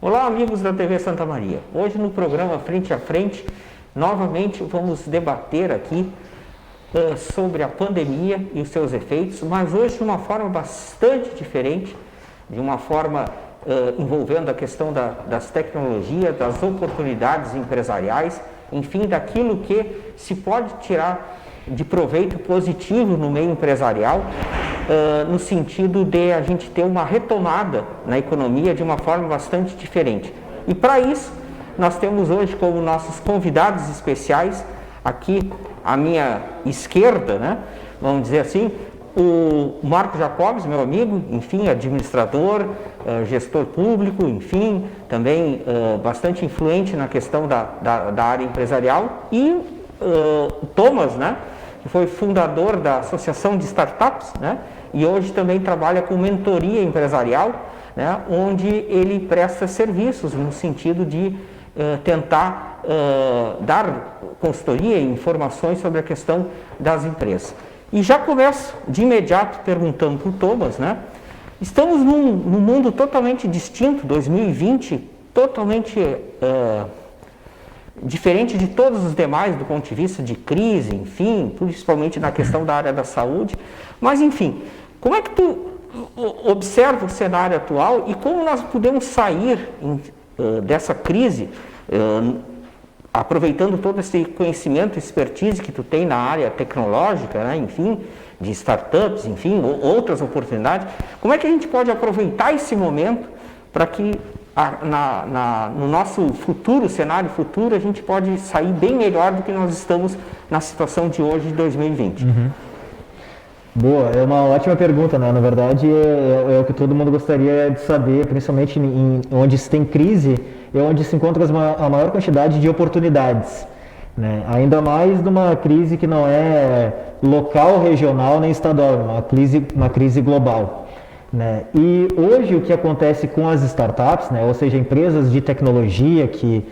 Olá, amigos da TV Santa Maria. Hoje no programa Frente a Frente, novamente vamos debater aqui sobre a pandemia e os seus efeitos, mas hoje de uma forma bastante diferente, de uma forma envolvendo a questão das tecnologias, das oportunidades empresariais, enfim, daquilo que se pode tirar de proveito positivo no meio empresarial, no sentido de a gente ter uma retomada na economia de uma forma bastante diferente. E para isso, nós temos hoje como nossos convidados especiais, aqui à minha esquerda, né, vamos dizer assim, o Marco Jacobs, meu amigo, enfim, administrador, gestor público, enfim, também bastante influente na questão da área empresarial, e o Thomas, né, que foi fundador da Associação de Startups, né, e hoje também trabalha com mentoria empresarial, né, onde ele presta serviços no sentido de tentar dar consultoria e informações sobre a questão das empresas. E já começo de imediato perguntando para o Thomas, né, estamos num mundo totalmente distinto, 2020, totalmente diferente de todos os demais do ponto de vista de crise, enfim, principalmente na questão da área da saúde. Mas, enfim, como é que tu observa o cenário atual e como nós podemos sair dessa crise, aproveitando todo esse conhecimento, expertise que tu tem na área tecnológica, né, enfim, de startups, enfim, outras oportunidades, como é que a gente pode aproveitar esse momento para que no nosso futuro, cenário futuro, a gente pode sair bem melhor do que nós estamos na situação de hoje, de 2020? Uhum. Boa, é uma ótima pergunta, né? Na verdade, é o que todo mundo gostaria de saber, principalmente onde se tem crise, é onde se encontra a maior quantidade de oportunidades, né? Ainda mais numa crise que não é local, regional nem estadual, uma crise global. Né? E hoje o que acontece com as startups, né, ou seja, empresas de tecnologia que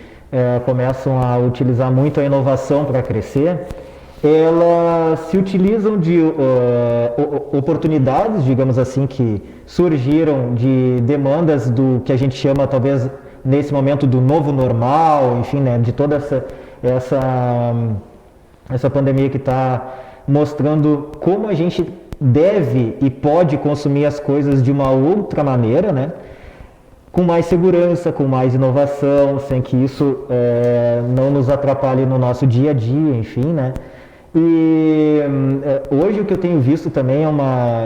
começam a utilizar muito a inovação para crescer, elas se utilizam de oportunidades, digamos assim, que surgiram de demandas do que a gente chama, talvez, nesse momento do novo normal, enfim, né, de toda essa pandemia que está mostrando como a gente deve e pode consumir as coisas de uma outra maneira, né? Com mais segurança, com mais inovação, sem que isso não nos atrapalhe no nosso dia a dia, enfim, né? E hoje o que eu tenho visto também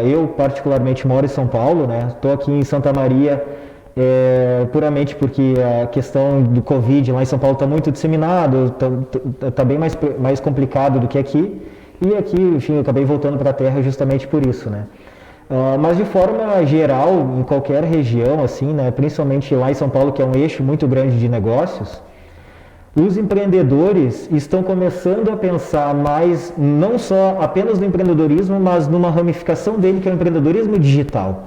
eu particularmente moro em São Paulo, né? Estou aqui em Santa Maria puramente porque a questão do Covid lá em São Paulo está muito disseminado, está bem mais complicado do que aqui. E aqui, enfim, eu acabei voltando para a Terra justamente por isso, né? Mas de forma geral, em qualquer região, assim, né, principalmente lá em São Paulo, que é um eixo muito grande de negócios, os empreendedores estão começando a pensar mais, não só apenas no empreendedorismo, mas numa ramificação dele, que é o empreendedorismo digital,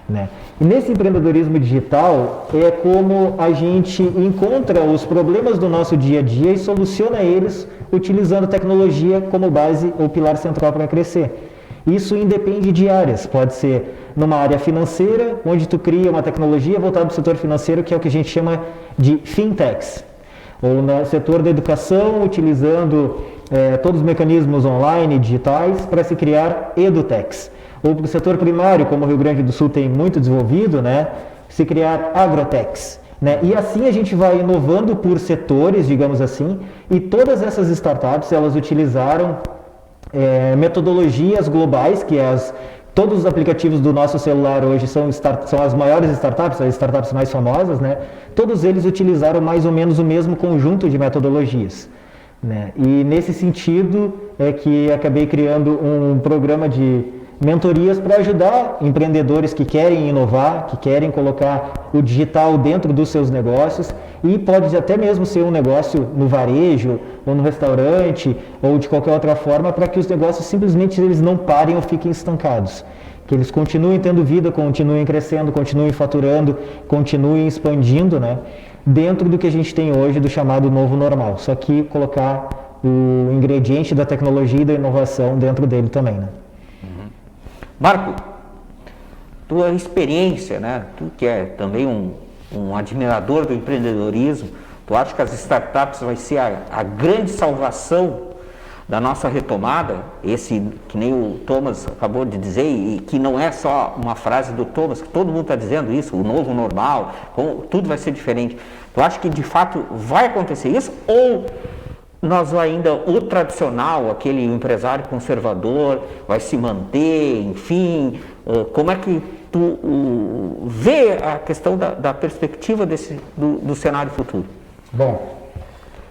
né? E nesse empreendedorismo digital é como a gente encontra os problemas do nosso dia a dia e soluciona eles utilizando tecnologia como base ou pilar central para crescer. Isso independe de áreas, pode ser numa área financeira, onde tu cria uma tecnologia voltada para o setor financeiro, que é o que a gente chama de fintechs, ou no setor da educação, utilizando todos os mecanismos online, digitais, para se criar edutechs, ou para o setor primário, como o Rio Grande do Sul tem muito desenvolvido, né, se criar agrotechs. Né? E assim a gente vai inovando por setores, digamos assim, e todas essas startups, elas utilizaram metodologias globais, que todos os aplicativos do nosso celular hoje são as maiores startups, as startups mais famosas, né? Todos eles utilizaram mais ou menos o mesmo conjunto de metodologias, né? E nesse sentido é que acabei criando um programa de mentorias para ajudar empreendedores que querem inovar, que querem colocar o digital dentro dos seus negócios, e pode até mesmo ser um negócio no varejo, ou no restaurante, ou de qualquer outra forma, para que os negócios simplesmente eles não parem ou fiquem estancados. Que eles continuem tendo vida, continuem crescendo, continuem faturando, continuem expandindo, né, dentro do que a gente tem hoje do chamado novo normal. Só que colocar o ingrediente da tecnologia e da inovação dentro dele também, né? Marco, tua experiência, né? Tu que é também um um admirador do empreendedorismo, tu acha que as startups vai ser a grande salvação da nossa retomada? Esse, que nem o Thomas acabou de dizer, e que não é só uma frase do Thomas, que todo mundo está dizendo isso, o novo normal, tudo vai ser diferente. Tu acha que de fato vai acontecer isso? Ou nós ainda, o tradicional, aquele empresário conservador, vai se manter, enfim? Como é que tu vê a questão da perspectiva do cenário futuro? Bom,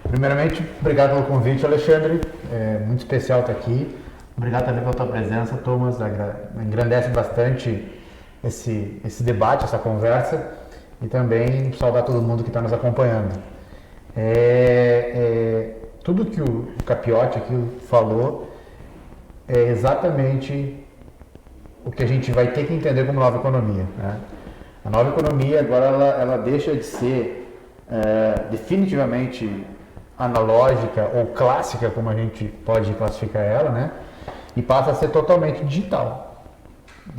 primeiramente, obrigado pelo convite, Alexandre. É muito especial estar aqui. Obrigado também pela tua presença, Thomas. Engrandece bastante esse debate, essa conversa. E também saudar todo mundo que está nos acompanhando. Tudo que o Capiotti aqui falou é exatamente o que a gente vai ter que entender como nova economia, né? A nova economia agora ela deixa de ser definitivamente analógica ou clássica, como a gente pode classificar ela, né? E passa a ser totalmente digital.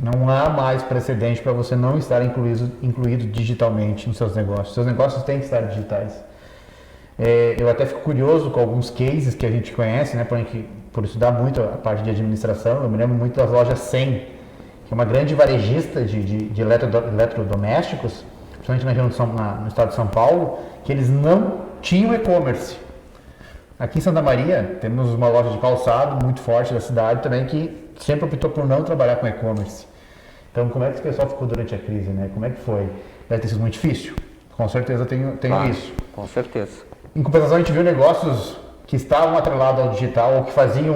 Não há mais precedente para você não estar incluído digitalmente nos seus negócios. Seus negócios têm que estar digitais. Eu até fico curioso com alguns cases que a gente conhece, né? Por estudar muito a parte de administração. Eu me lembro muito das lojas 100, que é uma grande varejista de eletrodomésticos, principalmente na região no estado de São Paulo, que eles não tinham e-commerce. Aqui em Santa Maria temos uma loja de calçado muito forte da cidade também, que sempre optou por não trabalhar com e-commerce. Então, como é que esse pessoal ficou durante a crise, né? Como é que foi? Deve ter sido muito difícil. Com certeza tenho isso. Com certeza. Em compensação, a gente viu negócios que estavam atrelados ao digital, ou que faziam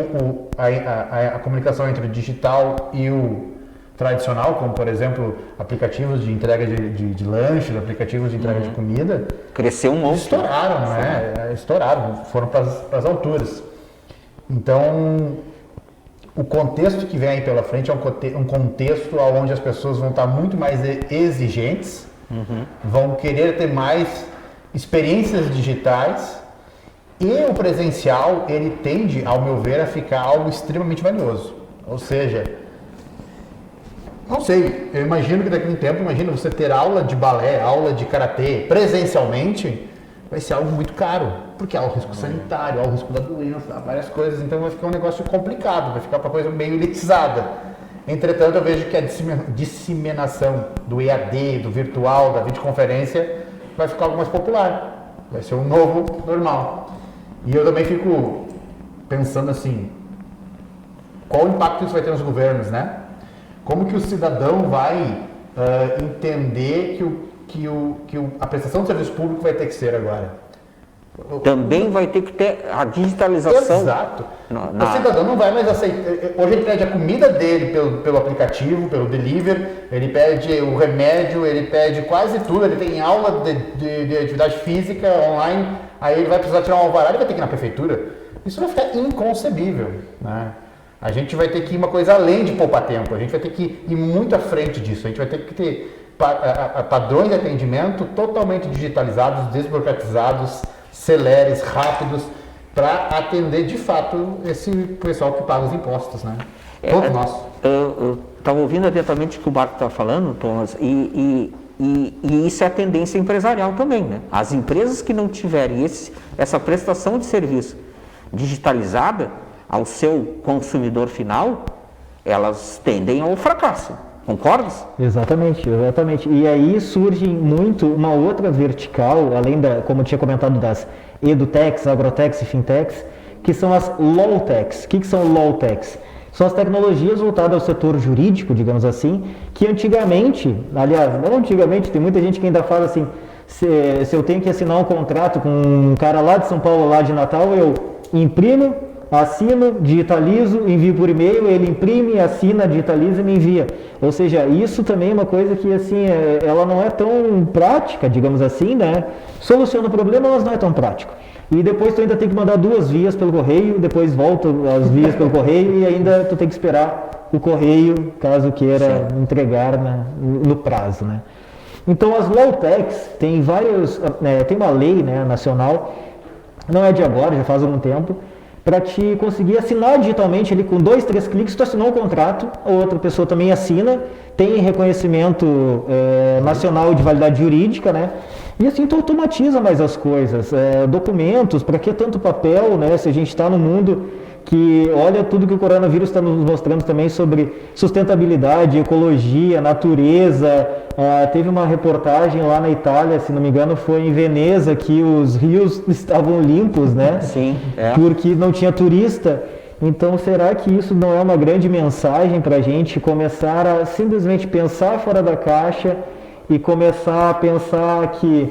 a comunicação entre o digital e o tradicional, como, por exemplo, aplicativos de entrega de lanches, aplicativos de entrega de comida. Cresceu um monte. Estouraram, né? Estouraram, foram para as alturas. Então, o contexto que vem aí pela frente é um contexto onde as pessoas vão estar muito mais exigentes, vão querer ter mais experiências digitais, e o presencial, ele tende, ao meu ver, a ficar algo extremamente valioso. Ou seja, não sei, eu imagino que daqui a um tempo, imagina você ter aula de balé, aula de karatê presencialmente, vai ser algo muito caro, porque há o risco sanitário, há o risco da doença, há várias coisas, então vai ficar um negócio complicado, vai ficar uma coisa meio elitizada. Entretanto, eu vejo que a disseminação do EAD, do virtual, da videoconferência, vai ficar algo mais popular, vai ser um novo normal. E eu também fico pensando assim, qual o impacto isso vai ter nos governos, né? Como que o cidadão vai entender que a prestação de serviço público vai ter que ser agora? Também vai ter que ter a digitalização. Exato. O cidadão não vai mais aceitar. Hoje ele pede a comida dele pelo aplicativo, pelo delivery, ele pede o remédio, ele pede quase tudo, ele tem aula de atividade física online, aí ele vai precisar tirar um alvará, ele vai ter que ir na prefeitura. Isso vai ficar inconcebível, né? A gente vai ter que ir uma coisa além de poupar tempo, a gente vai ter que ir muito à frente disso, a gente vai ter que ter padrões de atendimento totalmente digitalizados, desburocratizados, celeres, rápidos, para atender de fato esse pessoal que paga os impostos, né? Todos nós. Eu estava ouvindo atentamente o que o Marco está falando, Thomas, e isso é a tendência empresarial também, né? As empresas que não tiverem essa prestação de serviço digitalizada ao seu consumidor final, elas tendem ao fracasso. Concordas? Exatamente. E aí surge muito uma outra vertical, além como eu tinha comentado, das edutechs, agrotechs e fintechs, que são as lawtechs. O que são lawtechs? São as tecnologias voltadas ao setor jurídico, digamos assim, que antigamente, aliás, não antigamente, tem muita gente que ainda fala assim, se eu tenho que assinar um contrato com um cara lá de São Paulo, lá de Natal, eu imprimo, assino, digitalizo, envio por e-mail, ele imprime, assina, digitaliza e me envia. Ou seja, isso também é uma coisa que assim, ela não é tão prática, digamos assim, né? Soluciona o problema, mas não é tão prático. E depois tu ainda tem que mandar 2 vias pelo correio, depois volta as vias pelo correio e ainda tu tem que esperar o correio, caso queira entregar no prazo, né? Então as low-techs tem uma lei, né, nacional, não é de agora, já faz algum tempo, para te conseguir assinar digitalmente ali com 2, 3 cliques, tu assinou um contrato, a outra pessoa também assina, tem reconhecimento nacional de validade jurídica, né? E assim tu automatiza mais as coisas, documentos, para que tanto papel, né? Se a gente está no mundo que olha tudo que o coronavírus está nos mostrando também sobre sustentabilidade, ecologia, natureza. Teve uma reportagem lá na Itália, se não me engano, foi em Veneza, que os rios estavam limpos, né? Sim, Porque não tinha turista. Então, será que isso não é uma grande mensagem para a gente começar a simplesmente pensar fora da caixa e começar a pensar que,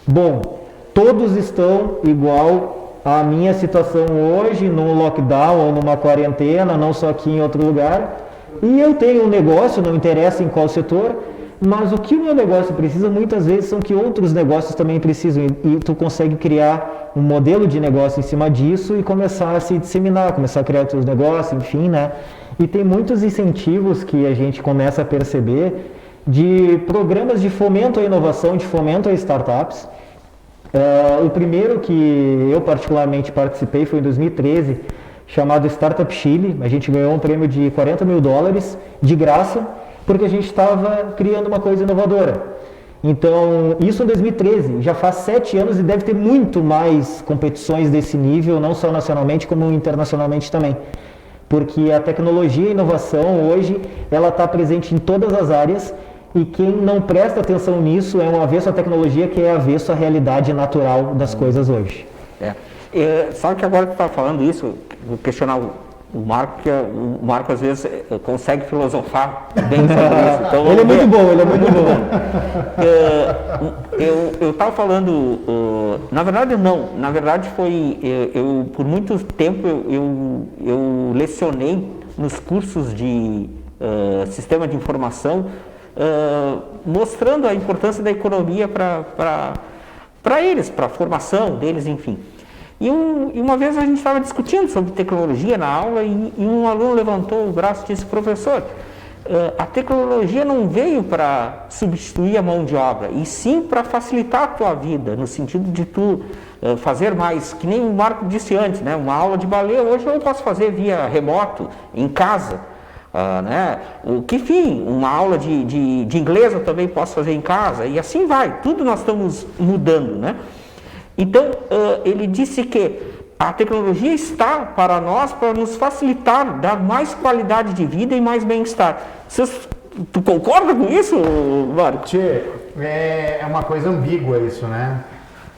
bom, todos estão igual a minha situação hoje, num lockdown ou numa quarentena, não só aqui em outro lugar, e eu tenho um negócio, não interessa em qual setor, mas o que o meu negócio precisa muitas vezes são que outros negócios também precisam, e tu consegue criar um modelo de negócio em cima disso e começar a se disseminar, começar a criar outros negócios, enfim, né? E tem muitos incentivos que a gente começa a perceber de programas de fomento à inovação, de fomento a startups. O primeiro que eu particularmente participei foi em 2013, chamado Startup Chile. A gente ganhou um prêmio de $40 mil de graça, porque a gente estava criando uma coisa inovadora. Então, isso em 2013, já faz 7 anos e deve ter muito mais competições desse nível, não só nacionalmente como internacionalmente também. Porque a tecnologia e a inovação hoje, ela está presente em todas as áreas. E quem não presta atenção nisso é um avesso à tecnologia, que é avesso à realidade natural das coisas hoje. Sabe que agora que tu está falando isso, vou questionar o Marco, que o Marco às vezes consegue filosofar bem sobre isso. Então, ele é muito bom, ele é muito bom. Eu estava falando, na verdade não, na verdade foi, por muito tempo eu lecionei nos cursos de sistema de informação, mostrando a importância da economia para eles, para a formação deles, enfim. E uma vez a gente estava discutindo sobre tecnologia na aula e um aluno levantou o braço e disse: professor, a tecnologia não veio para substituir a mão de obra, e sim para facilitar a tua vida, no sentido de tu fazer mais, que nem o Marco disse antes, né? Uma aula de balé hoje eu posso fazer via remoto, em casa. Né? Enfim, uma aula de inglês eu também posso fazer em casa, e assim vai, tudo nós estamos mudando, né? Então, ele disse que a tecnologia está para nós, para nos facilitar, dar mais qualidade de vida e mais bem-estar. Tu concorda com isso, Marco? Tchê, é uma coisa ambígua isso, né?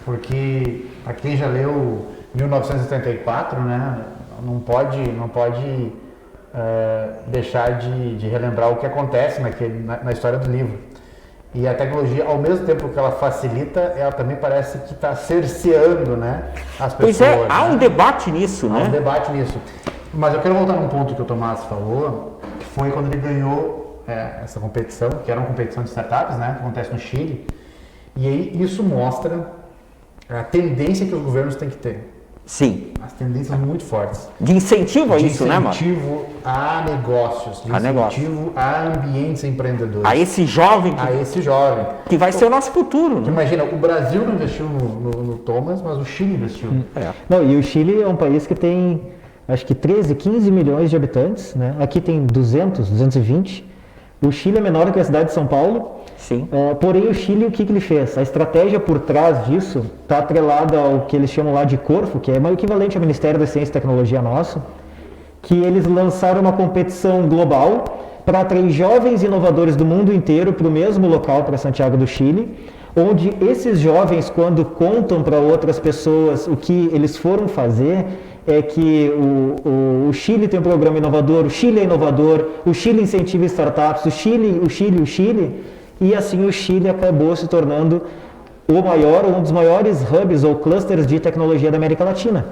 Porque, para quem já leu 1984, né, não pode deixar de relembrar o que acontece na história do livro. E a tecnologia, ao mesmo tempo que ela facilita, ela também parece que está cerceando, né, as pessoas. Pois é, há um debate nisso, né? Há um debate nisso. Mas eu quero voltar num ponto que o Tomás falou, que foi quando ele ganhou essa competição, que era uma competição de startups, né, que acontece no Chile. E aí isso mostra a tendência que os governos têm que ter. Sim. As tendências muito fortes. De incentivo a isso, né, Marco? De incentivo a negócios, de incentivo a ambientes empreendedores. A esse jovem. Que vai ser o nosso futuro. Né? Imagina, o Brasil não investiu no Thomas, mas o Chile investiu. Não, e o Chile é um país que tem, acho que 13, 15 milhões de habitantes, né? Aqui tem 200, 220. O Chile é menor que a cidade de São Paulo. Sim. Porém, o Chile, o que ele fez? A estratégia por trás disso está atrelada ao que eles chamam lá de Corfo, que é o equivalente ao Ministério da Ciência e Tecnologia nosso, que eles lançaram uma competição global para atrair jovens inovadores do mundo inteiro para o mesmo local, para Santiago do Chile, onde esses jovens, quando contam para outras pessoas o que eles foram fazer, é que o Chile tem um programa inovador, o Chile é inovador, o Chile incentiva startups, o Chile, e assim o Chile acabou se tornando um dos maiores hubs ou clusters de tecnologia da América Latina.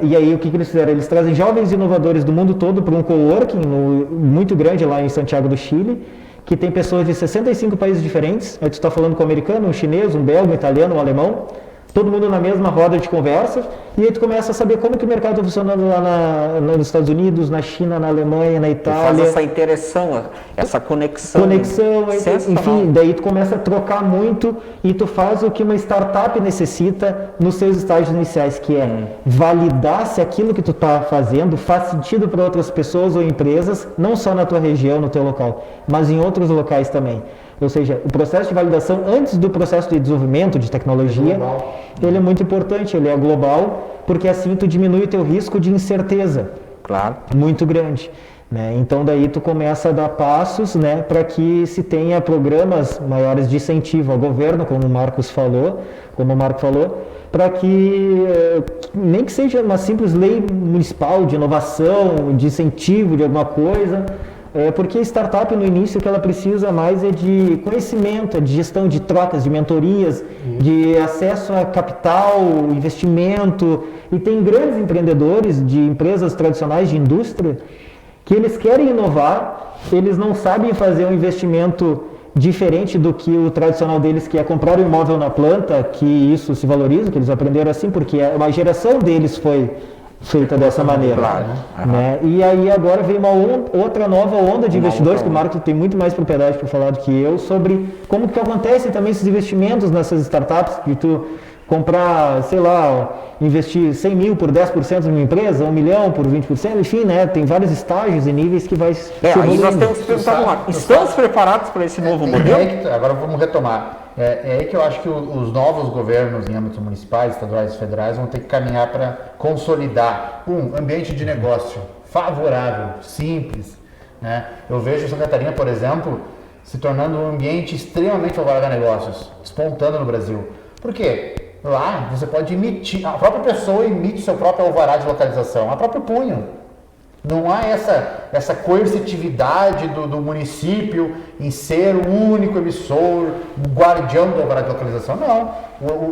E aí o que eles fizeram? Eles trazem jovens inovadores do mundo todo para um coworking muito grande lá em Santiago do Chile, que tem pessoas de 65 países diferentes. Aí tu está falando com um americano, um chinês, um belga, um italiano, um alemão, todo mundo na mesma roda de conversa, e aí tu começa a saber como que o mercado está funcionando lá nos Estados Unidos, na China, na Alemanha, na Itália. Faz essa interação, essa conexão. Enfim, daí tu começa a trocar muito e tu faz o que uma startup necessita nos seus estágios iniciais, que é validar se aquilo que tu está fazendo faz sentido para outras pessoas ou empresas, não só na tua região, no teu local, mas em outros locais também. Ou seja, o processo de validação antes do processo de desenvolvimento de tecnologia, ele é muito importante, ele é global, porque assim tu diminui o teu risco de incerteza. Claro. Muito grande. Né? Então daí tu começa a dar passos, né, para que se tenha programas maiores de incentivo ao governo, como o Marco falou, para que nem que seja uma simples lei municipal de inovação, de incentivo de alguma coisa, porque a startup no início o que ela precisa mais é de conhecimento, de gestão de trocas, de mentorias, de acesso a capital, investimento, e tem grandes empreendedores de empresas tradicionais de indústria que eles querem inovar, eles não sabem fazer um investimento diferente do que o tradicional deles, que é comprar um imóvel na planta, que isso se valoriza, que eles aprenderam assim, porque a geração deles foi feita dessa maneira. Claro. Né? E aí agora vem outra nova onda de investidores, que o Marco tem muito mais propriedade para falar do que eu, sobre como que acontecem também esses investimentos nessas startups, que tu comprar, sei lá, investir 100 mil por 10% numa empresa, 1 milhão por 20%, enfim, né? Tem vários estágios e níveis que vai se aí nós temos que perguntar, estamos preparados para esse novo modelo? Agora vamos retomar. É aí que eu acho que os novos governos em âmbitos municipais, estaduais e federais vão ter que caminhar para consolidar um ambiente de negócio favorável, simples. Né? Eu vejo Santa Catarina, por exemplo, se tornando um ambiente extremamente favorável a negócios, despontando no Brasil. Por quê? Lá você pode emitir, a própria pessoa emite seu próprio alvará de localização, a próprio punho. Não há essa coercitividade do município em ser o único emissor, o guardião do alvará de localização. Não.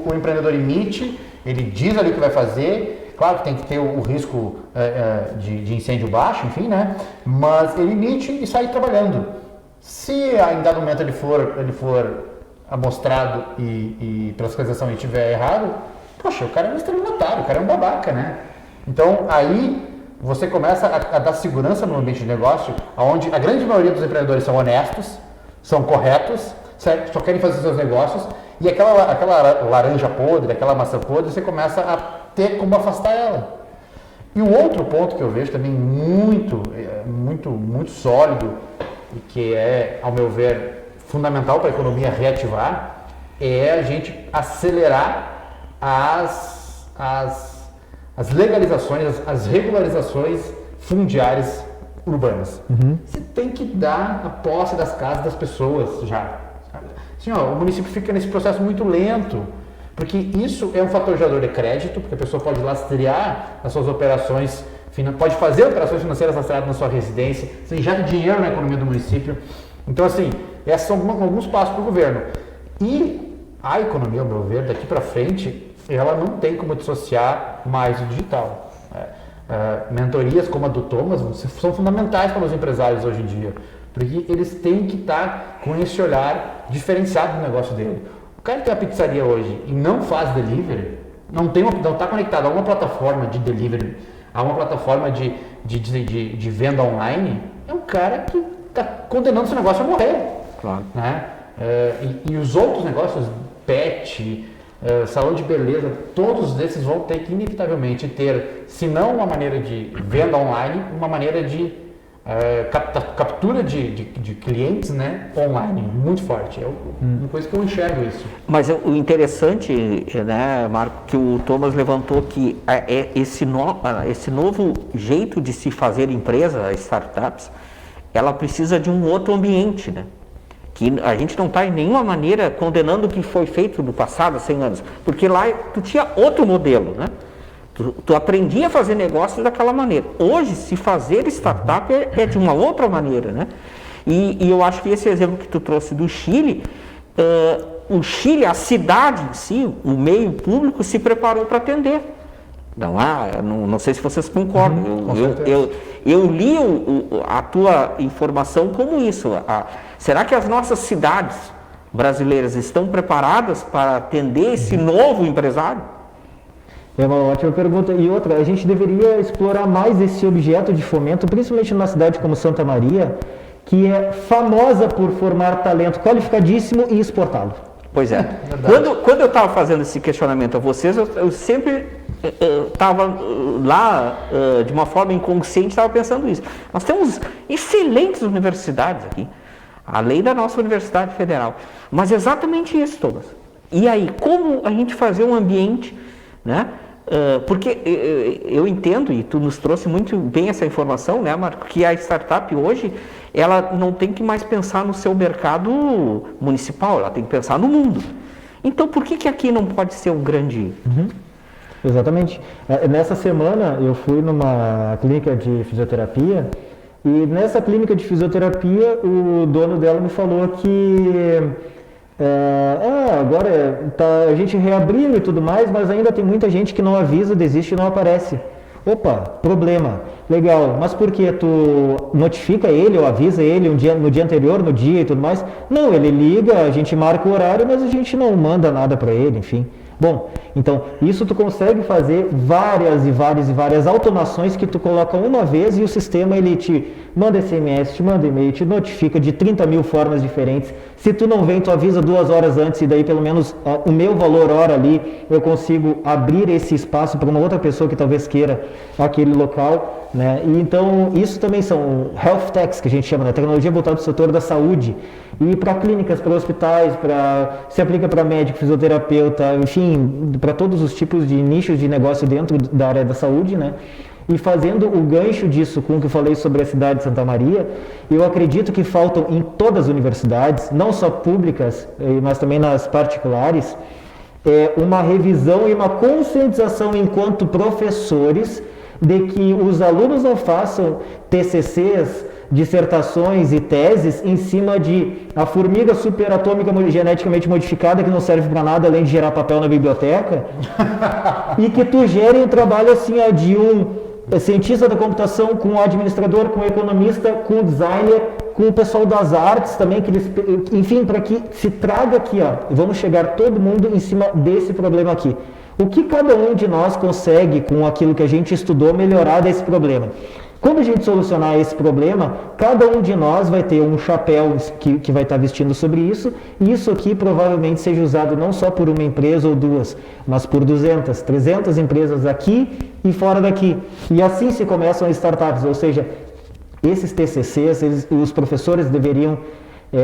O empreendedor emite, ele diz ali o que vai fazer. Claro que tem que ter o risco de incêndio baixo, enfim, né? Mas ele emite e sai trabalhando. Se em dado momento ele for amostrado e pela fiscalização ele estiver errado, poxa, o cara é um estelionatário, o cara é um babaca, né? Então aí você começa a dar segurança no ambiente de negócio, onde a grande maioria dos empreendedores são honestos, são corretos, certo? Só querem fazer seus negócios, e aquela laranja podre, aquela maçã podre, você começa a ter como afastar ela. E um outro ponto que eu vejo também muito sólido, e que é, ao meu ver, fundamental para a economia reativar, é a gente acelerar as legalizações, as regularizações fundiárias urbanas. Você tem que dar a posse das casas das pessoas já. Assim, o município fica nesse processo muito lento, porque isso é um fator gerador de crédito, porque a pessoa pode lastrear as suas operações, pode fazer operações financeiras lastreadas na sua residência, você injeta dinheiro na economia do município. Então, assim, esses são alguns passos para o governo. E a economia, ao meu ver, daqui para frente, ela não tem como dissociar mais o digital. Mentorias como a do Thomas são fundamentais para os empresários hoje em dia, porque eles têm que estar com esse olhar diferenciado do negócio dele. O cara que tem uma pizzaria hoje e não faz delivery, não está conectado a uma plataforma de delivery, a uma plataforma de venda online, é um cara que está condenando seu negócio a morrer. Claro. Né? E os outros negócios, pet, salão de beleza, todos esses vão ter que inevitavelmente ter, se não uma maneira de venda online, uma maneira de captura de clientes, né, online, muito forte. É uma coisa que eu enxergo isso. Mas o interessante, né, Marco, que o Thomas levantou, que esse novo jeito de se fazer empresa, startups, ela precisa de um outro ambiente, né? Que a gente não está em nenhuma maneira condenando o que foi feito no passado, há 100 anos, porque lá tu tinha outro modelo, né? Tu aprendia a fazer negócio daquela maneira. Hoje, se fazer startup é de uma outra maneira, né? E eu acho que esse exemplo que tu trouxe do Chile, o Chile, a cidade em si, o meio público se preparou para atender. Não sei se vocês concordam. Eu li a tua informação como isso. Será que as nossas cidades brasileiras estão preparadas para atender esse novo empresário? É uma ótima pergunta. E outra, a gente deveria explorar mais esse objeto de fomento, principalmente numa cidade como Santa Maria, que é famosa por formar talento qualificadíssimo e exportá-lo. Pois é. Quando eu estava fazendo esse questionamento a vocês, eu sempre estava lá, de uma forma inconsciente, estava pensando isso. Nós temos excelentes universidades aqui, além da nossa Universidade Federal. Mas exatamente isso, Thomas. E aí, como a gente fazer um ambiente, né? Porque eu entendo, e tu nos trouxe muito bem essa informação, né, Marco, que a startup hoje, ela não tem que mais pensar no seu mercado municipal, ela tem que pensar no mundo. Então, por que aqui não pode ser um grande... Exatamente. Nessa semana, eu fui numa clínica de fisioterapia, e nessa clínica de fisioterapia, o dono dela me falou que... agora a gente reabrindo e tudo mais, mas ainda tem muita gente que não avisa, desiste e não aparece. Opa, problema. Legal, mas por que tu notifica ele ou avisa ele no dia anterior, no dia e tudo mais? Não, ele liga, a gente marca o horário, mas a gente não manda nada para ele, enfim. Bom, então, isso tu consegue fazer várias automações que tu coloca uma vez e o sistema ele te manda SMS, te manda e-mail, te notifica de 30 mil formas diferentes. Se tu não vem, tu avisa 2 horas antes e daí pelo menos o meu valor hora ali, eu consigo abrir esse espaço para uma outra pessoa que talvez queira aquele local, né? E então, isso também são health techs, que a gente chama, né? Tecnologia voltada para o setor da saúde. E para clínicas, para hospitais, se aplica para médico, fisioterapeuta, enfim, para todos os tipos de nichos de negócio dentro da área da saúde, né? E fazendo o gancho disso com o que eu falei sobre a cidade de Santa Maria, eu acredito que faltam em todas as universidades, não só públicas, mas também nas particulares, uma revisão e uma conscientização enquanto professores de que os alunos não façam TCCs, dissertações e teses em cima de a formiga superatômica geneticamente modificada que não serve para nada além de gerar papel na biblioteca e que tu gere um trabalho assim de um cientista da computação com um administrador, com um economista, com um designer, com o pessoal das artes também, que eles, enfim, para que se traga aqui, vamos chegar todo mundo em cima desse problema aqui. O que cada um de nós consegue, com aquilo que a gente estudou, melhorar desse problema? Quando a gente solucionar esse problema, cada um de nós vai ter um chapéu que vai estar vestindo sobre isso, e isso aqui provavelmente seja usado não só por uma empresa ou duas, mas por 200, 300 empresas aqui e fora daqui. E assim se começam as startups, ou seja, esses TCCs, os professores deveriam,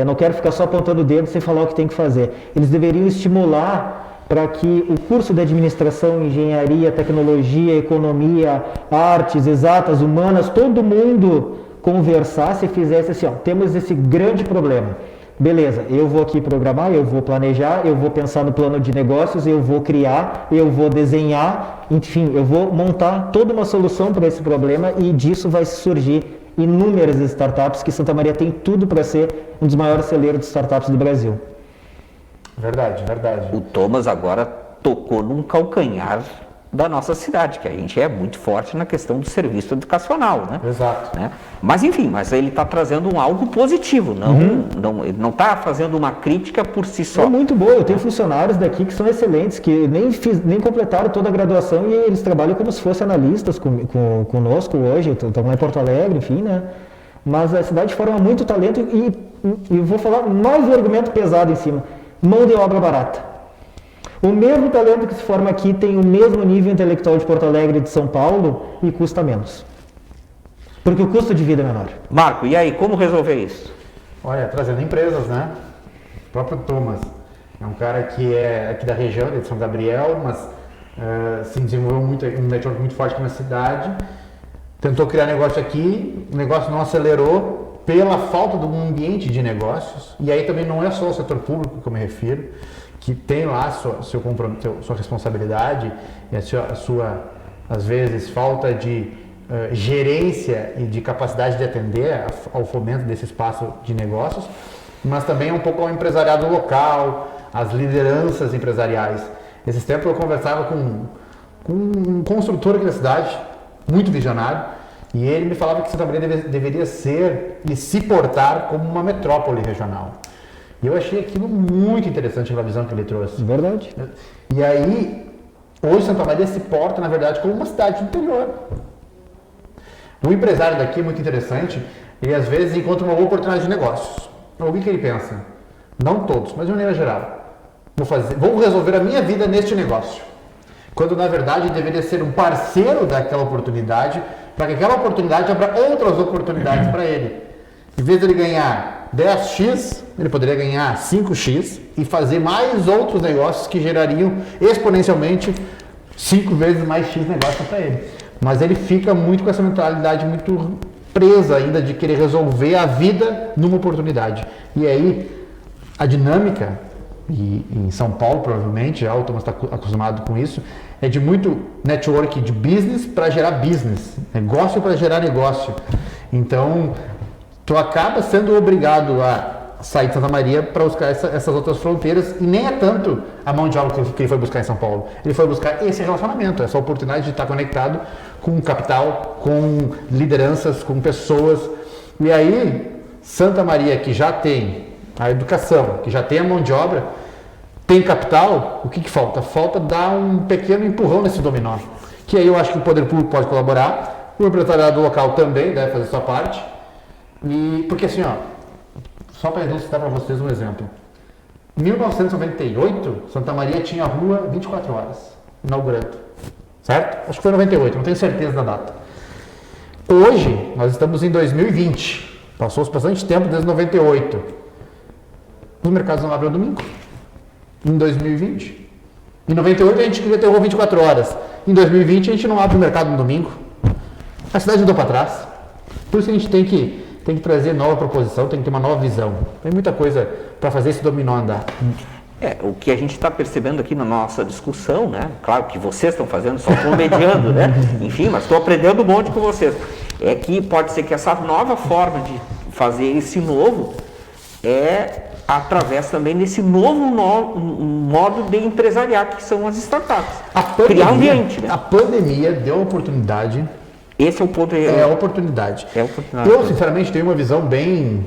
não quero ficar só apontando o dedo sem falar o que tem que fazer, eles deveriam estimular para que o curso de administração, engenharia, tecnologia, economia, artes, exatas, humanas, todo mundo conversasse e fizesse assim, temos esse grande problema. Beleza, eu vou aqui programar, eu vou planejar, eu vou pensar no plano de negócios, eu vou criar, eu vou desenhar, enfim, eu vou montar toda uma solução para esse problema e disso vai surgir inúmeras startups que Santa Maria tem tudo para ser um dos maiores celeiros de startups do Brasil. Verdade. O Thomas agora tocou num calcanhar da nossa cidade, que a gente é muito forte na questão do serviço educacional, né? Exato. Né? Mas enfim, ele está trazendo algo positivo, ele não está fazendo uma crítica por si só. É muito boa, eu tenho funcionários daqui que são excelentes, que nem completaram toda a graduação e eles trabalham como se fossem analistas conosco hoje, estão lá em Porto Alegre, enfim, né? Mas a cidade forma muito talento e vou falar mais um argumento pesado em cima. Mão de obra barata. O mesmo talento que se forma aqui tem o mesmo nível intelectual de Porto Alegre e de São Paulo e custa menos. Porque o custo de vida é menor. Marco, e aí, como resolver isso? Olha, trazendo empresas, né? O próprio Thomas é um cara que é aqui da região, de São Gabriel, mas se desenvolveu um network muito forte aqui na cidade. Tentou criar negócio aqui, o negócio não acelerou, pela falta de um ambiente de negócios, e aí também não é só o setor público que eu me refiro, que tem lá sua responsabilidade e a sua, às vezes, falta de gerência e de capacidade de atender ao fomento desse espaço de negócios, mas também um pouco ao empresariado local, às lideranças empresariais. Esses tempos eu conversava com um construtor aqui da cidade, muito visionário, e ele me falava que Santa Maria deveria ser e se portar como uma metrópole regional. E eu achei aquilo muito interessante, aquela visão que ele trouxe. Verdade. E aí, hoje Santa Maria se porta, na verdade, como uma cidade do interior. O empresário daqui é muito interessante, ele às vezes encontra uma boa oportunidade de negócios. O que ele pensa? Não todos, mas de maneira geral. Vou resolver a minha vida neste negócio. Quando na verdade deveria ser um parceiro daquela oportunidade, para que aquela oportunidade abra outras oportunidades para ele. Em vez de ele ganhar 10x, ele poderia ganhar 5x e fazer mais outros negócios que gerariam exponencialmente 5 vezes mais x negócios para ele. Mas ele fica muito com essa mentalidade muito presa ainda de querer resolver a vida numa oportunidade. E aí, a dinâmica, e em São Paulo provavelmente, já o Thomas está acostumado com isso, é de muito network de business para gerar business, negócio para gerar negócio. Então, tu acaba sendo obrigado a sair de Santa Maria para buscar essas outras fronteiras, e nem é tanto a mão de obra que ele foi buscar em São Paulo. Ele foi buscar esse relacionamento, essa oportunidade de estar conectado com capital, com lideranças, com pessoas. E aí, Santa Maria, que já tem a educação, que já tem a mão de obra, tem capital, o que falta? Falta dar um pequeno empurrão nesse dominó. Que aí eu acho que o poder público pode colaborar, o empresariado local também deve fazer sua parte. E porque assim, só para ilustrar para vocês um exemplo. Em 1998, Santa Maria tinha a rua 24 horas, inaugurando. Certo? Acho que foi 98, não tenho certeza da data. Hoje, nós estamos em 2020. Passou bastante tempo desde 98. Os mercados não abrem ao domingo. Em 2020. Em 98 a gente queria ter rua 24 horas. Em 2020 a gente não abre o mercado no domingo. A cidade andou para trás. Por isso a gente tem que trazer nova proposição, tem que ter uma nova visão. Tem muita coisa para fazer esse dominó andar. O que a gente está percebendo aqui na nossa discussão, né? Claro que vocês estão fazendo, só estou mediando, né? Enfim, mas estou aprendendo um monte com vocês. É que pode ser que essa nova forma de fazer esse novo através também desse novo modo de empresariar, que são as startups. Criar ambiente, né? A pandemia deu a oportunidade. Esse é o ponto. É a oportunidade. Eu, sinceramente, tenho uma visão bem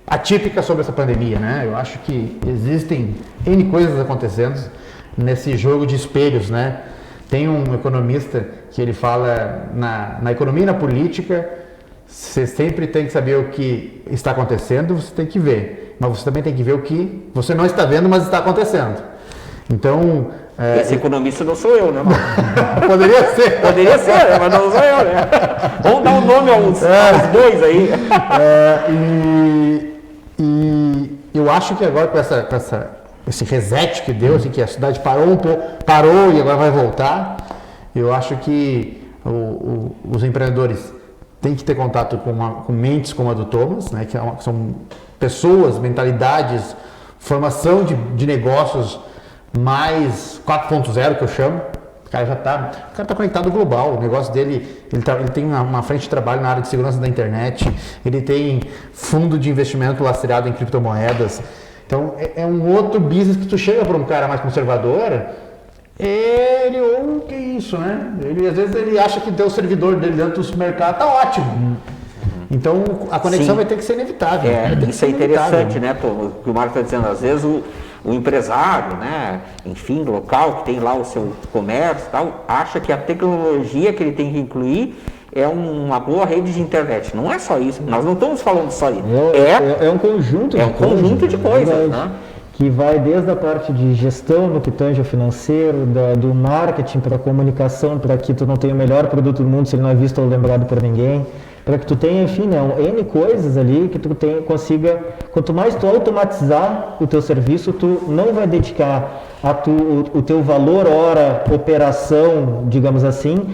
atípica sobre essa pandemia, né? Eu acho que existem N coisas acontecendo nesse jogo de espelhos, né? Tem um economista que ele fala na economia e na política, você sempre tem que saber o que está acontecendo, você tem que ver. Mas você também tem que ver o que você não está vendo, mas está acontecendo. Então... esse economista não sou eu, né, mano? Poderia ser. Poderia ser, né? Mas não sou eu, né? Vamos dar um nome aos dois aí. E eu acho que agora com esse reset que deu, assim, que a cidade parou um pouco, parou e agora vai voltar, eu acho que os empreendedores têm que ter contato com mentes como a do Thomas, né, que são pessoas, mentalidades, formação de negócios mais 4.0, que eu chamo. O cara está conectado global. O negócio dele, ele tem uma frente de trabalho na área de segurança da internet, ele tem fundo de investimento lastreado em criptomoedas. Então é um outro business que tu chega para um cara mais conservador, que isso, né? Às vezes ele acha que ter o servidor dele dentro do supermercado tá ótimo. Então a conexão vai ter que ser inevitável. Tem que ser interessante, né? O que o Marco está dizendo, às vezes o empresário, né, enfim, local, que tem lá o seu comércio e tal, acha que a tecnologia que ele tem que incluir é uma boa rede de internet. Não é só isso, nós não estamos falando só isso. É um conjunto de coisas, né? Que vai desde a parte de gestão no que tange ao financeiro, do marketing para a comunicação, para que tu não tenha o melhor produto do mundo se ele não é visto ou lembrado por ninguém, para que tu tenha, enfim, né, N coisas ali que tu consiga, quanto mais tu automatizar o teu serviço, tu não vai dedicar o teu valor hora operação, digamos assim,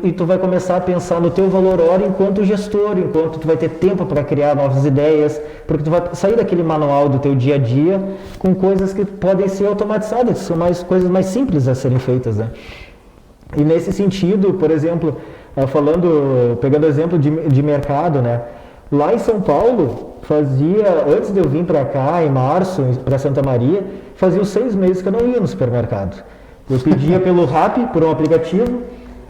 e tu vai começar a pensar no teu valor hora enquanto gestor, enquanto tu vai ter tempo para criar novas ideias, porque tu vai sair daquele manual do teu dia a dia com coisas que podem ser automatizadas, que são coisas mais simples a serem feitas, né? E nesse sentido, por exemplo, pegando exemplo de mercado, né? Lá em São Paulo, antes de eu vir para cá, em março, para Santa Maria, fazia uns 6 meses que eu não ia no supermercado. Eu pedia pelo Rappi, por um aplicativo,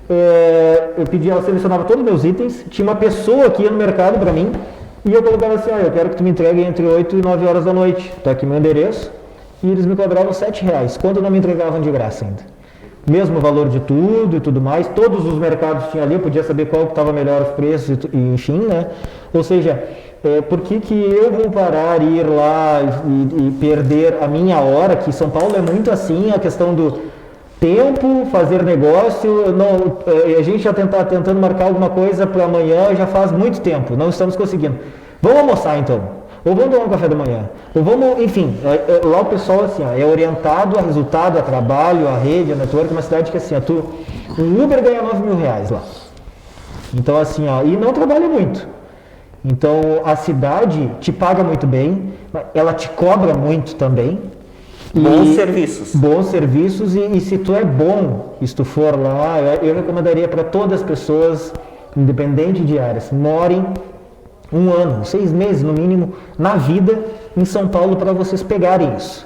eu selecionava todos os meus itens, tinha uma pessoa que ia no mercado para mim, E eu colocava assim, eu quero que tu me entregue entre 8 e 9 horas da noite, tá aqui meu endereço, e eles me cobravam R$7, quando não me entregavam de graça ainda. Mesmo valor de tudo e tudo mais, todos os mercados tinham ali, eu podia saber qual que estava melhor os preços, e enfim, né? Ou seja, por que eu vou parar e ir lá e perder a minha hora, que São Paulo é muito assim, a questão do tempo, fazer negócio, não, a gente já tentando marcar alguma coisa para amanhã já faz muito tempo, não estamos conseguindo. Vamos almoçar então. Ou vamos tomar um café da manhã, ou vamos, enfim, lá o pessoal assim, é orientado a resultado, a trabalho, a rede, a network, uma cidade que assim, o Uber ganha R$9.000 lá. Então assim, e não trabalha muito. Então a cidade te paga muito bem, ela te cobra muito também. Bons serviços. Bons serviços e se tu é bom, se tu for lá, eu recomendaria para todas as pessoas, independente de áreas, morem 1 ano, 6 meses no mínimo, na vida em São Paulo para vocês pegarem isso.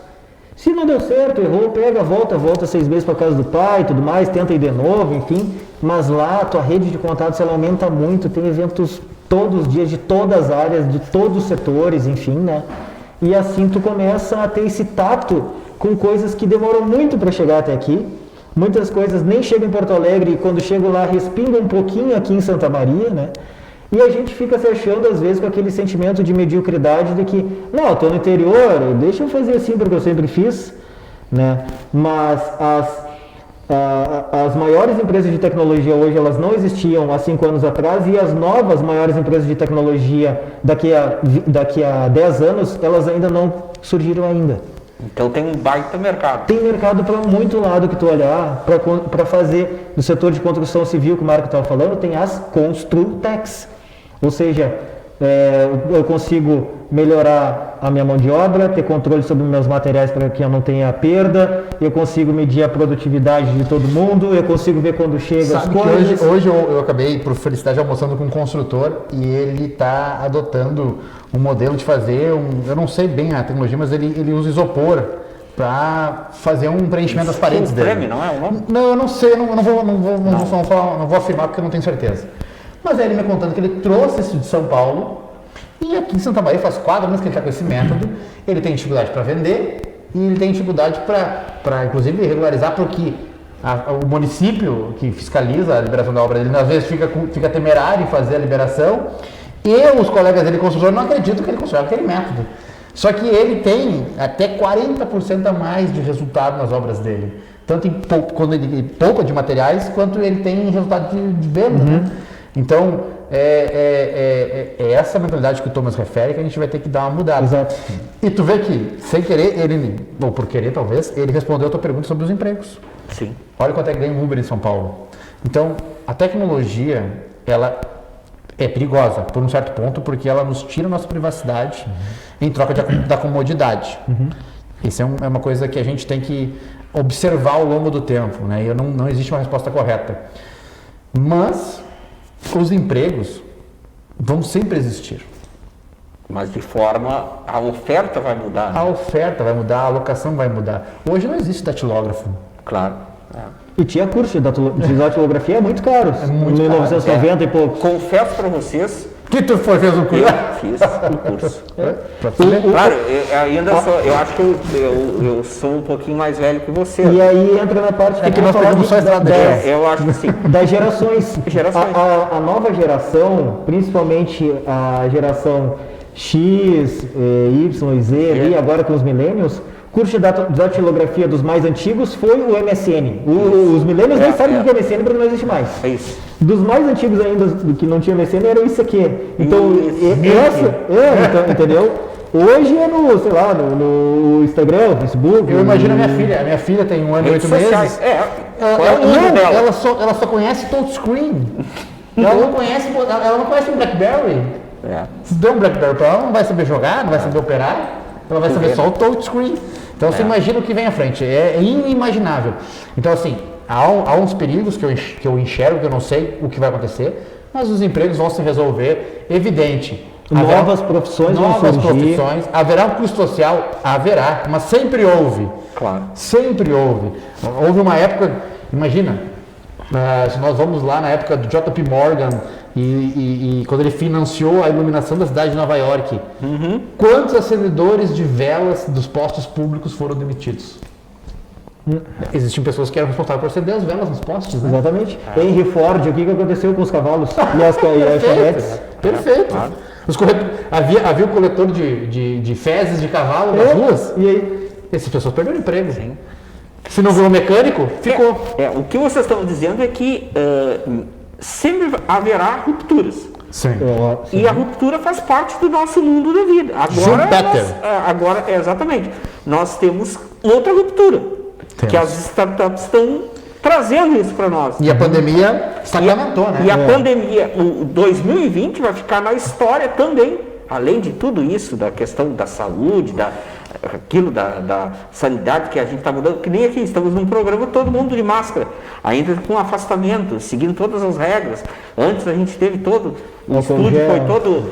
Se não deu certo, errou, pega, volta 6 meses para casa do pai, tudo mais, tenta ir de novo, enfim. Mas lá a tua rede de contatos ela aumenta muito, tem eventos todos os dias de todas as áreas, de todos os setores, enfim, né? E assim tu começa a ter esse tato com coisas que demoram muito para chegar até aqui. Muitas coisas nem chegam em Porto Alegre e quando chegam lá respingam um pouquinho aqui em Santa Maria, né? E a gente fica se achando, às vezes, com aquele sentimento de mediocridade de que, não, eu estou no interior, deixa eu fazer assim porque eu sempre fiz, né? Mas as maiores empresas de tecnologia hoje, elas não existiam há 5 anos atrás e as novas maiores empresas de tecnologia daqui a 10 anos, elas ainda não surgiram ainda. Então tem um baita mercado. Tem mercado para muito lado que tu olhar, para fazer no setor de construção civil, que o Marco estava falando, tem as Construtex. Ou seja, eu consigo melhorar a minha mão de obra, ter controle sobre meus materiais para que eu não tenha perda, eu consigo medir a produtividade de todo mundo, eu consigo ver quando chega as coisas. Hoje eu acabei, por felicidade, almoçando com um construtor e ele está adotando um modelo de fazer, eu não sei bem a tecnologia, mas ele usa isopor para fazer um preenchimento das paredes dele. Prêmio, não é o nome? Não, eu não sei, não vou afirmar porque eu não tenho certeza. Mas aí ele me contando que ele trouxe isso de São Paulo e aqui em Santa Maria faz 4 anos que ele está com esse método. Ele tem dificuldade para vender e ele tem dificuldade para inclusive regularizar, porque o município que fiscaliza a liberação da obra dele às vezes fica temerário em fazer a liberação e os colegas dele construtores não acreditam que ele construiu aquele método. Só que ele tem até 40% a mais de resultado nas obras dele, tanto quando ele poupa de materiais quanto ele tem resultado de venda, né? Então, é essa mentalidade que o Thomas refere que a gente vai ter que dar uma mudada. Exato. E tu vê que, sem querer, ou por querer talvez, ele respondeu a tua pergunta sobre os empregos. Sim. Olha quanto é que ganha um Uber em São Paulo. Então, a tecnologia, ela é perigosa, por um certo ponto, porque ela nos tira a nossa privacidade em troca da comodidade. Isso é uma coisa que a gente tem que observar ao longo do tempo, né? E não existe uma resposta correta. Mas os empregos vão sempre existir. Mas de forma, a oferta vai mudar. A oferta vai mudar, a alocação vai mudar. Hoje não existe datilógrafo. Claro. E tinha curso de datilografia muito caros. É muito 1990 e pouco. Confesso para vocês Que tu fez um curso? eu fiz o curso. Claro, eu acho que eu sou um pouquinho mais velho que você. E aí entra na parte que nós pegamos só a estrada Eu acho que sim. das gerações. Gerações. A nova geração, principalmente a geração X, Y, Z, e agora com os millennials, curso de datilografia dos mais antigos foi o MSN. Os millennials nem sabem o que é MSN porque não existe mais. É isso. Dos mais antigos ainda, que não tinha MSN, era isso aqui. Então, entendeu? Hoje é no Instagram, no Facebook. Eu imagino a minha filha. A minha filha tem 1 ano e 8 meses. Ela só conhece touchscreen. Ela não conhece um BlackBerry. Se der um BlackBerry para ela, não vai saber jogar, não vai saber operar. Ela vai saber só o touchscreen. Então você imagina o que vem à frente. É inimaginável. Então assim, há uns perigos que eu enxergo, que eu não sei o que vai acontecer, mas os empregos vão se resolver, evidente. Novas profissões vão surgir. Haverá um custo social? Haverá, mas sempre houve. Claro. Sempre houve. Houve uma época, imagina, se nós vamos lá na época do JP Morgan E quando ele financiou a iluminação da cidade de Nova York, quantos acendedores de velas dos postos públicos foram demitidos? Existiam pessoas que eram responsáveis por acender as velas nos postes, né? Exatamente. Henry Ford, o que aconteceu com os cavalos e as charretes? Perfeito. Claro. Havia o coletor de fezes de cavalo nas ruas. E aí? Essas pessoas perderam o emprego. Sim. Se não virou mecânico, ficou. O que vocês estão dizendo é que sempre haverá rupturas. Sim. E a ruptura faz parte do nosso mundo da vida. Agora, exatamente. Nós temos outra ruptura. Que as startups estão trazendo isso para nós. E a pandemia sacramentou, né? E a pandemia, o 2020 vai ficar na história também. Além de tudo isso, da questão da saúde, da sanidade que a gente está mudando, que nem aqui, estamos num programa todo mundo de máscara, ainda com afastamento, seguindo todas as regras. Antes a gente teve todo, o estúdio foi todo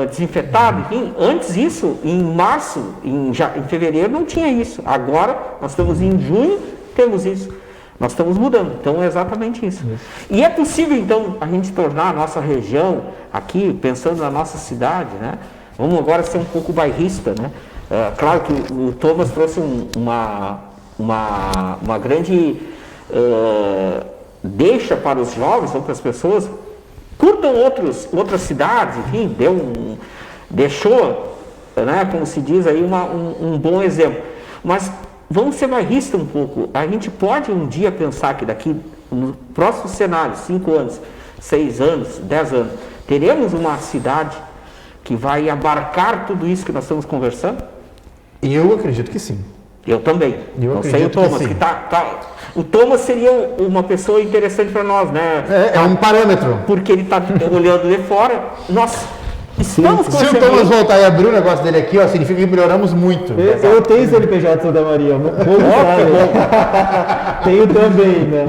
desinfetado, enfim. Antes isso, em março, em fevereiro não tinha isso. Agora, nós estamos em junho, temos isso. Nós estamos mudando, então é exatamente isso. E é possível, então, a gente tornar a nossa região aqui, pensando na nossa cidade, né? Vamos agora ser um pouco bairrista, né? Claro que o Thomas trouxe uma grande deixa para os jovens, ou para as pessoas, curtam outras cidades, enfim, deixou, né, como se diz aí, um bom exemplo. Mas vamos ser bairristas um pouco. A gente pode um dia pensar que daqui, no próximo cenário, 5 anos, 6 anos, 10 anos, teremos uma cidade que vai abarcar tudo isso que nós estamos conversando? Eu acredito que sim. Eu também. Não sei o Thomas, que o Thomas seria uma pessoa interessante para nós, né? É um parâmetro. Porque ele está olhando de fora. Nós estamos Se o Thomas voltar e abrir o negócio dele aqui, significa que melhoramos muito. Eu tenho CNPJ de Santa Maria, tenho também, né?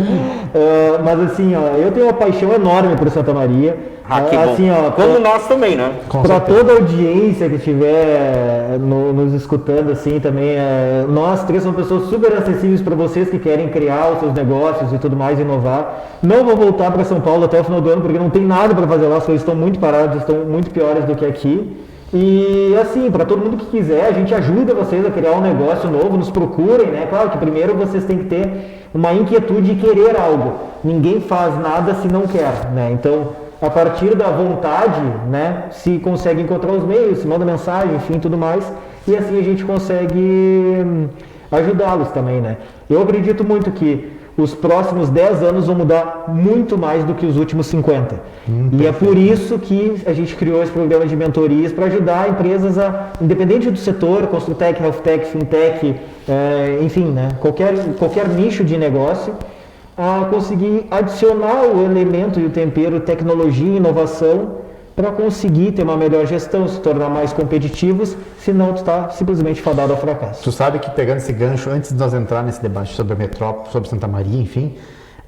Mas assim, eu tenho uma paixão enorme por Santa Maria. Assim, como nós também, né? Para toda a audiência que estiver nos escutando, assim, também, nós três somos pessoas super acessíveis para vocês que querem criar os seus negócios e tudo mais, inovar. Não vou voltar para São Paulo até o final do ano, porque não tem nada para fazer lá, as coisas estão muito paradas, estão muito piores do que aqui. E assim, para todo mundo que quiser, a gente ajuda vocês a criar um negócio novo, nos procurem, né? Claro que primeiro vocês têm que ter uma inquietude de querer algo. Ninguém faz nada se não quer, né? Então, a partir da vontade, né, se consegue encontrar os meios, se manda mensagem, enfim, tudo mais, e assim a gente consegue ajudá-los também, né? Eu acredito muito que os próximos 10 anos vão mudar muito mais do que os últimos 50. E é por isso que a gente criou esse programa de mentorias para ajudar empresas independente do setor, Construtec, Healthtech, Fintech, enfim, né, qualquer nicho de negócio, a conseguir adicionar o elemento e o tempero, tecnologia e inovação para conseguir ter uma melhor gestão, se tornar mais competitivos, senão tu está simplesmente fadado ao fracasso. Tu sabe que, pegando esse gancho, antes de nós entrar nesse debate sobre a metrópole, sobre Santa Maria, enfim,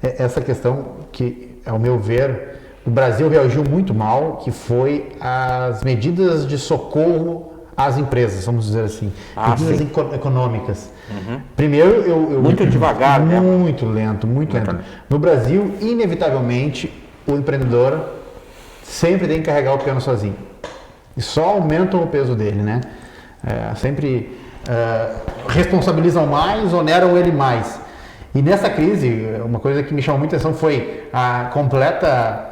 essa questão que, ao meu ver, o Brasil reagiu muito mal, que foi as medidas de socorro às empresas, vamos dizer assim, medidas econômicas. Primeiro, muito devagar, muito lento. No Brasil, inevitavelmente, o empreendedor sempre tem que carregar o piano sozinho. E só aumentam o peso dele, né? Sempre responsabilizam mais, oneram ele mais. E nessa crise, uma coisa que me chamou muita atenção foi a completa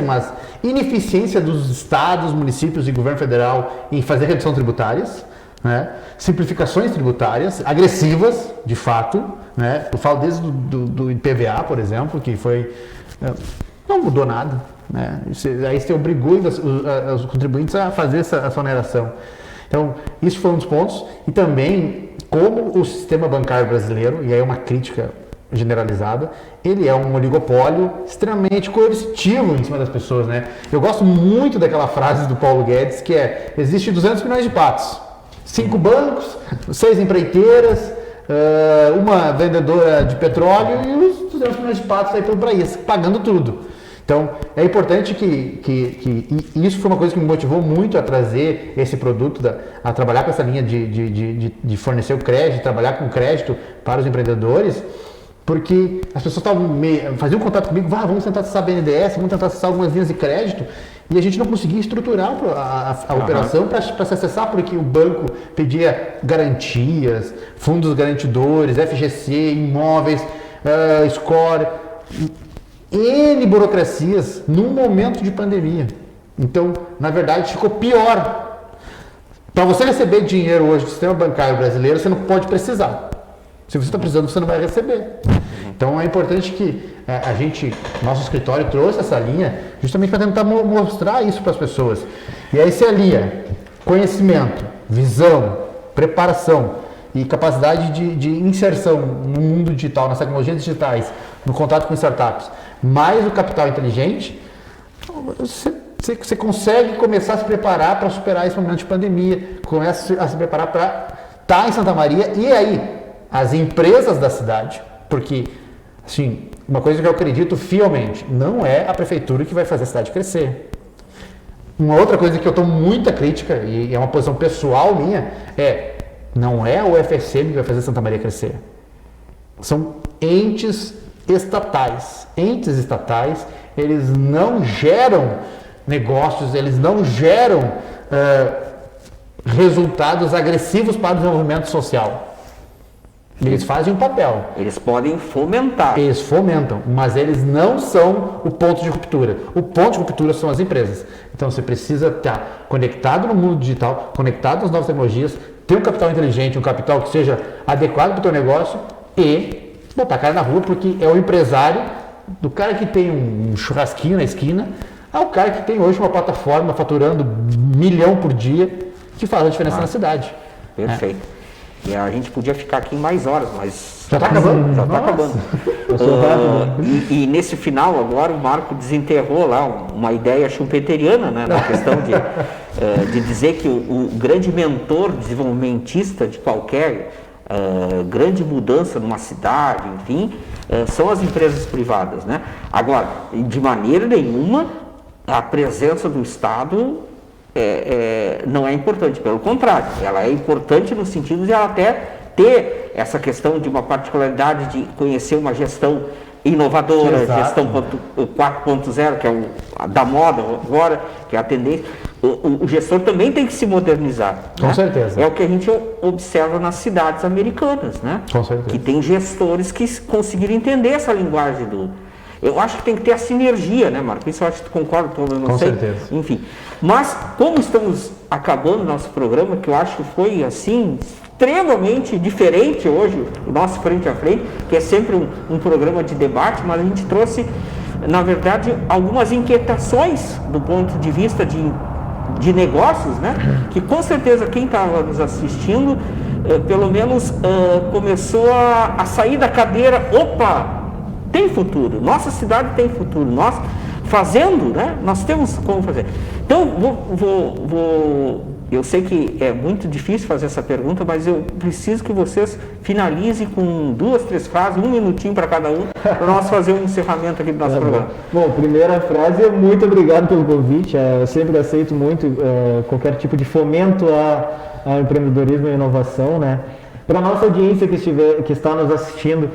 mas ineficiência dos estados, municípios e governo federal em fazer redução tributárias, né? Simplificações tributárias agressivas, de fato, né? Eu falo desde do IPVA, por exemplo, que foi não mudou nada, né? Aí você obrigou os contribuintes a fazer essa oneração. Então, isso foi um dos pontos. E também, como o sistema bancário brasileiro, e aí é uma crítica generalizada, ele é um oligopólio extremamente coercitivo em cima das pessoas, né? Eu gosto muito daquela frase do Paulo Guedes, que existe 200 milhões de patos, 5 bancos, 6 empreiteiras, uma vendedora de petróleo e os 200 milhões de patos aí pelo país, pagando tudo. Então, é importante que isso foi uma coisa que me motivou muito a trazer esse produto, a trabalhar com essa linha de fornecer o crédito, trabalhar com crédito para os empreendedores, porque as pessoas faziam contato comigo, vamos tentar acessar a BNDES, vamos tentar acessar algumas linhas de crédito, e a gente não conseguia estruturar a operação para se acessar, porque o banco pedia garantias, fundos garantidores, FGC, imóveis, score, N burocracias num momento de pandemia. Então, na verdade, ficou pior. Para você receber dinheiro hoje do sistema bancário brasileiro, você não pode precisar. Se você está precisando, você não vai receber. Então é importante que nosso escritório trouxe essa linha justamente para tentar mostrar isso para as pessoas. E aí se alia conhecimento, visão, preparação e capacidade de inserção no mundo digital, nas tecnologias digitais, no contato com startups, mais o capital inteligente, você consegue começar a se preparar para superar esse momento de pandemia, começa a se preparar para estar em Santa Maria, e aí as empresas da cidade, porque assim, uma coisa que eu acredito fielmente, não é a prefeitura que vai fazer a cidade crescer. Uma outra coisa que eu tomo muita crítica, e é uma posição pessoal minha, não é o FSM que vai fazer Santa Maria crescer. São entes estatais. Entes estatais, eles não geram negócios, eles não geram resultados agressivos para o desenvolvimento social. Eles fazem um papel. Eles podem fomentar. Eles fomentam, mas eles não são o ponto de ruptura. O ponto de ruptura são as empresas. Então você precisa estar conectado no mundo digital, conectado às novas tecnologias, ter um capital inteligente, um capital que seja adequado para o teu negócio e botar a cara na rua, porque é o empresário, do cara que tem um churrasquinho na esquina, ao cara que tem hoje uma plataforma faturando 1 milhão por dia, que faz a diferença na cidade. Perfeito. E a gente podia ficar aqui mais horas, mas... Já está acabando? Já está acabando. E nesse final agora o Marco desenterrou lá uma ideia schumpeteriana, né, na questão de dizer que o grande mentor desenvolvimentista de qualquer grande mudança numa cidade, enfim, são as empresas privadas, né? Agora, de maneira nenhuma, a presença do Estado não é importante, pelo contrário, ela é importante no sentido de ela até ter essa questão de uma particularidade de conhecer uma gestão inovadora, exato, gestão 4.0, que é da moda agora, que é a tendência. O gestor também tem que se modernizar. Com né? certeza. É o que a gente observa nas cidades americanas, né? Com certeza. Que tem gestores que conseguiram entender essa linguagem Eu acho que tem que ter a sinergia, né, Marco? Isso eu acho que tu concorda, eu não Com sei. certeza. Enfim. Mas, como estamos acabando nosso programa, que eu acho que foi, assim, extremamente diferente hoje, o nosso Frente a Frente, que é sempre um programa de debate, mas a gente trouxe, na verdade, algumas inquietações do ponto de vista de negócios, né? Que com certeza quem estava nos assistindo, pelo menos começou a sair da cadeira, opa! Tem futuro, nossa cidade tem futuro, nós fazendo, né? Nós temos como fazer. Então, eu sei que é muito difícil fazer essa pergunta, mas eu preciso que vocês finalizem com 2, 3 frases, 1 minutinho para cada um, para nós fazer um encerramento aqui do nosso programa. Bom, primeira frase é muito obrigado pelo convite, eu sempre aceito muito qualquer tipo de fomento ao empreendedorismo e inovação, né? Para a nossa audiência que está nos assistindo,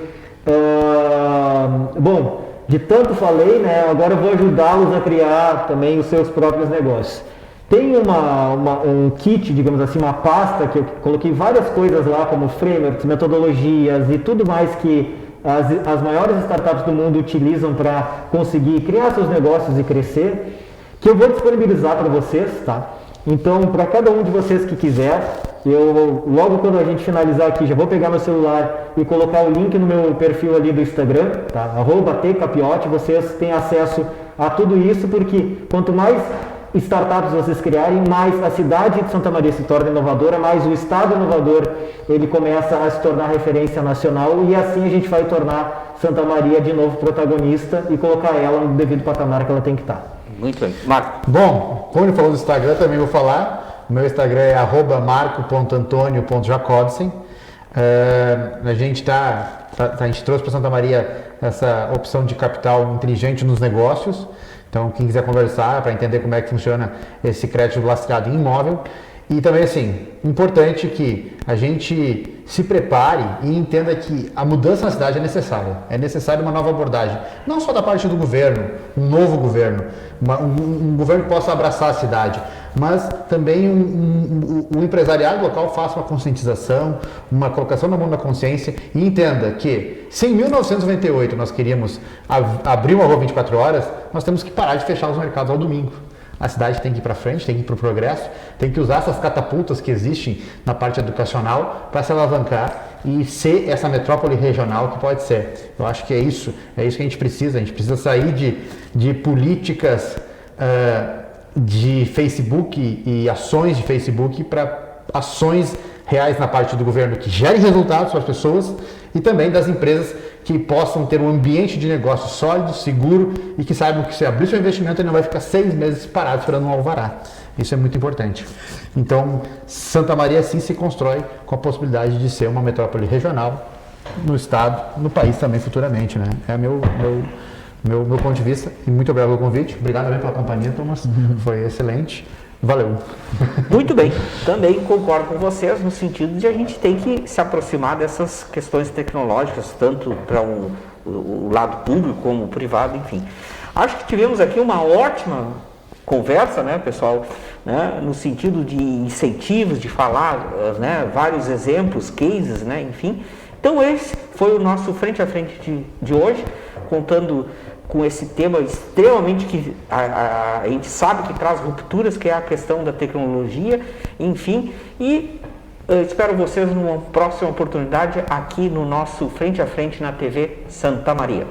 bom, de tanto falei, né, agora eu vou ajudá-los a criar também os seus próprios negócios. Tem um kit, digamos assim, uma pasta que eu coloquei várias coisas lá, como frameworks, metodologias e tudo mais que as maiores startups do mundo utilizam para conseguir criar seus negócios e crescer, que eu vou disponibilizar para vocês, tá? Então, para cada um de vocês que quiser, logo quando a gente finalizar aqui, já vou pegar meu celular e colocar o link no meu perfil ali do Instagram, tá? @tcapiotti, vocês têm acesso a tudo isso, porque quanto mais startups vocês criarem, mais a cidade de Santa Maria se torna inovadora, mais o estado inovador ele começa a se tornar referência nacional, e assim a gente vai tornar Santa Maria de novo protagonista e colocar ela no devido patamar que ela tem que estar. Muito bem. Marco. Bom, como ele falou do Instagram, também vou falar. O meu Instagram é @marco.antonio.jacobsen. A gente trouxe para Santa Maria essa opção de capital inteligente nos negócios. Então, quem quiser conversar para entender como é que funciona esse crédito lastreado em imóvel. E também, assim, importante que a gente se prepare e entenda que a mudança na cidade é necessária. É necessária uma nova abordagem. Não só da parte do governo, um novo governo, um governo que possa abraçar a cidade, mas também o empresariado local faça uma conscientização, uma colocação na mão da consciência e entenda que se em 1998 nós queríamos abrir uma rua 24 horas, nós temos que parar de fechar os mercados ao domingo. A cidade tem que ir para frente, tem que ir para o progresso, tem que usar essas catapultas que existem na parte educacional para se alavancar e ser essa metrópole regional que pode ser. Eu acho que é isso que a gente precisa sair de políticas de Facebook e ações de Facebook para ações reais na parte do governo que gerem resultados para as pessoas e também das empresas que possam ter um ambiente de negócio sólido, seguro e que saibam que se abrir seu investimento ele não vai ficar 6 meses parado esperando um alvará. Isso é muito importante. Então, Santa Maria sim se constrói com a possibilidade de ser uma metrópole regional no estado, no país também futuramente, né? É meu ponto de vista e muito obrigado pelo convite. Obrigado também pela companhia, Thomas. Foi excelente. Valeu. Muito bem, também concordo com vocês no sentido de a gente tem que se aproximar dessas questões tecnológicas, tanto para o lado público como o privado, enfim. Acho que tivemos aqui uma ótima conversa, né, pessoal, né, no sentido de incentivos, de falar, né, vários exemplos, cases, né, enfim. Então esse foi o nosso Frente a Frente de hoje, contando com esse tema extremamente que a gente sabe que traz rupturas, que é a questão da tecnologia, enfim, e espero vocês numa próxima oportunidade aqui no nosso Frente a Frente na TV Santa Maria.